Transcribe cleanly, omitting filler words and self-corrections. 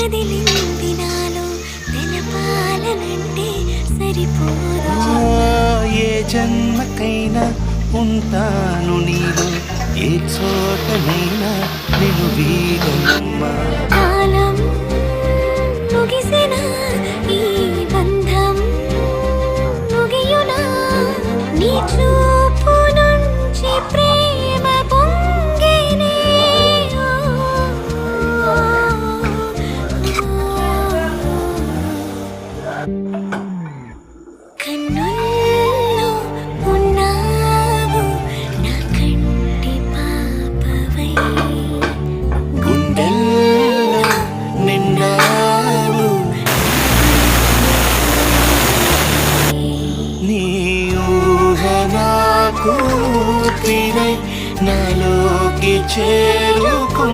కదిలింది నాలో తెలపాలనంటే సరిపోదు ఏ జన్మకైనా ఉంటాను నీలో ఏ చోటనైనా నేను వీడనమ్మా